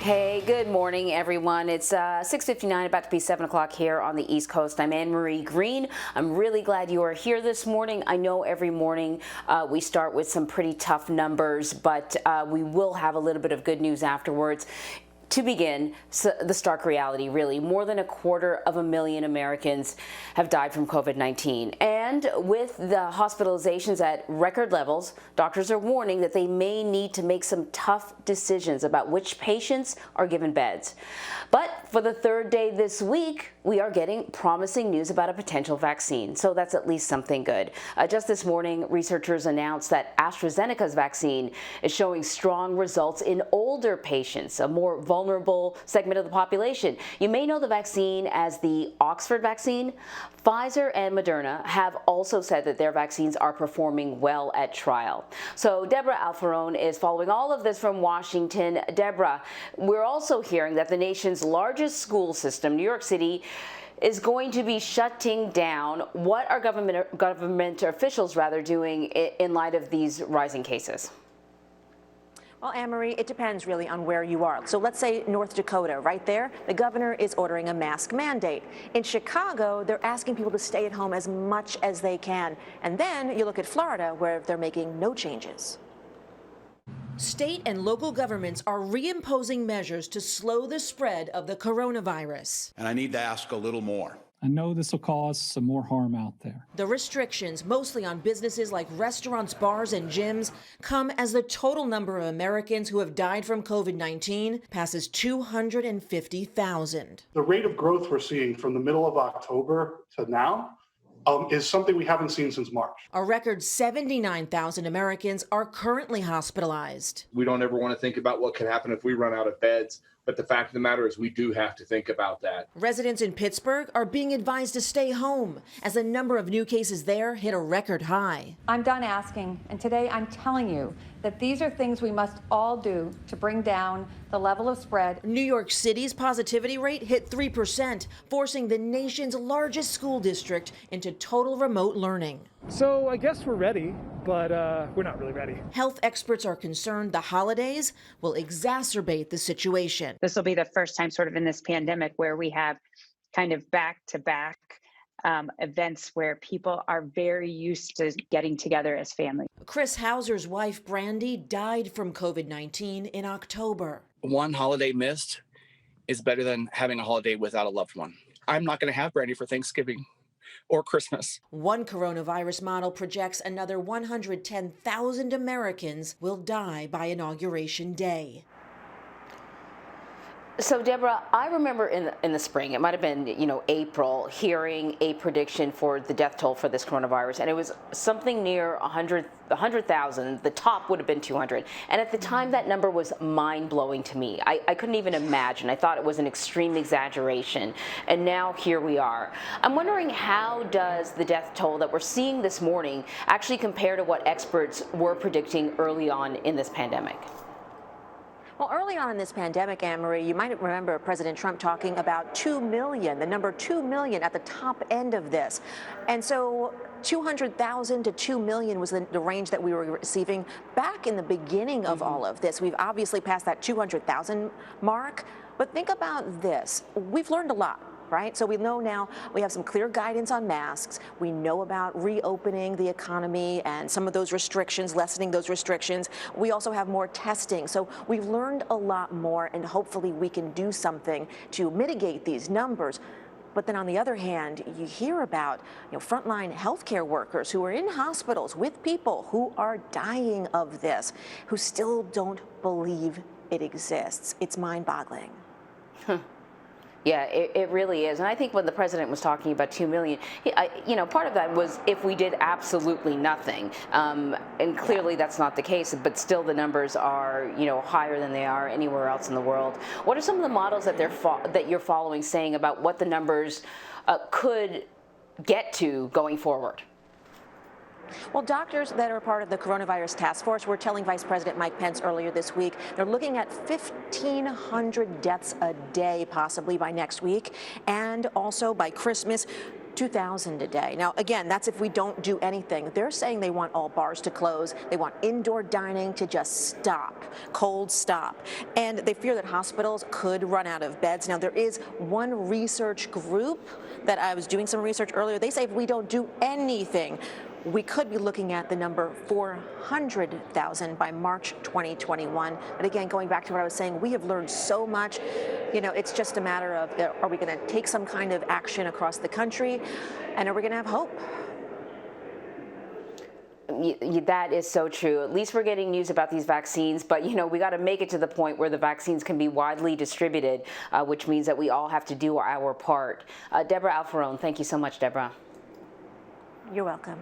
Hey, good morning, everyone. It's 6:59, about to be 7 o'clock here on the East Coast. I'm Anne-Marie Green. I'm really glad you are here this morning. I know every morning we start with some pretty tough numbers, but we will have a little bit of good news afterwards. To begin, the stark reality, really, more than 250,000 Americans have died from COVID-19. And with the hospitalizations at record levels, doctors are warning that they may need to make some tough decisions about which patients are given beds. But for the third day this week, we are getting promising news about a potential vaccine. So that's at least something good. Just this morning, researchers announced that AstraZeneca's vaccine is showing strong results in older patients, a more vulnerable segment of the population. You may know the vaccine as the Oxford vaccine. Pfizer and Moderna have also said that their vaccines are performing well at trial. So Debra Alfarone is following all of this from Washington. Debra, we're also hearing that the nation's largest school system, New York City, is going to be shutting down. What are government officials doing in light of these rising cases? Well, Anne-Marie, it depends really on where you are. So let's say North Dakota, right there, the governor is ordering a mask mandate. In Chicago, they're asking people to stay at home as much as they can. And then you look at Florida, where they're making no changes. State and local governments are reimposing measures to slow the spread of the coronavirus. And I need to ask a little more. I know this will cause some more harm out there. The restrictions, mostly on businesses like restaurants, bars, and gyms, come as the total number of Americans who have died from COVID-19 passes 250,000. The rate of growth we're seeing from the middle of October to now is something we haven't seen since March. A record 79,000 Americans are currently hospitalized. We don't ever want to think about what could happen if we run out of beds. But the fact of the matter is we do have to think about that. Residents in Pittsburgh are being advised to stay home as the number of new cases there hit a record high. I'm done asking, and today I'm telling you that these are things we must all do to bring down the level of spread. New York City's positivity rate hit 3%, forcing the nation's largest school district into total remote learning. So I guess we're ready, but we're not really ready. Health experts are concerned the holidays will exacerbate the situation. This will be the first time sort of in this pandemic where we have kind of back-to-back events where people are very used to getting together as family. Chris Hauser's wife, Brandy, died from COVID-19 in October. One holiday missed is better than having a holiday without a loved one. I'm not going to have Brandy for Thanksgiving or Christmas. One coronavirus model projects another 110,000 Americans will die by Inauguration Day. So, Deborah, I remember in the spring, it might have been, April, hearing a prediction for the death toll for this coronavirus, and it was something near 100,000. The top would have been 200. And at the time, that number was mind-blowing to me. I couldn't even imagine. I thought it was an extreme exaggeration. And now here we are. I'm wondering, how does the death toll that we're seeing this morning actually compare to what experts were predicting early on in this pandemic? Well, early on in this pandemic, Anne-Marie, you might remember President Trump talking about 2 million, the number 2 million at the top end of this. And so 200,000 to 2 million was the range that we were receiving back in the beginning of all of this. We've obviously passed that 200,000 mark. But think about this. We've learned a lot. Right? So we know now we have some clear guidance on masks. We know about reopening the economy and some of those restrictions, lessening those restrictions. We also have more testing. So we've learned a lot more, and hopefully we can do something to mitigate these numbers. But then on the other hand, you hear about frontline healthcare workers who are in hospitals with people who are dying of this, who still don't believe it exists. It's mind-boggling. Yeah, it really is. And I think when the president was talking about 2 million, part of that was if we did absolutely nothing. And clearly that's not the case, but still the numbers are, higher than they are anywhere else in the world. What are some of the models that that you're following saying about what the numbers could get to going forward? Well, doctors that are part of the coronavirus task force were telling Vice President Mike Pence earlier this week they're looking at 1,500 deaths a day possibly by next week, and also by Christmas. 2,000 a day. Now, again, that's if we don't do anything. They're saying they want all bars to close. They want indoor dining to just stop, cold stop. And they fear that hospitals could run out of beds. Now, there is one research group that I was doing some research earlier. They say if we don't do anything, we could be looking at the number 400,000 by March 2021. But again, going back to what I was saying, we have learned so much. You know, it's just a matter of, are we going to take some kind of action across the country, and are we going to have hope? That is so true. At least we're getting news about these vaccines, but you know, we got to make it to the point where the vaccines can be widely distributed, which means that we all have to do our part. Debra Alfarone, thank you so much, Debra. You're welcome.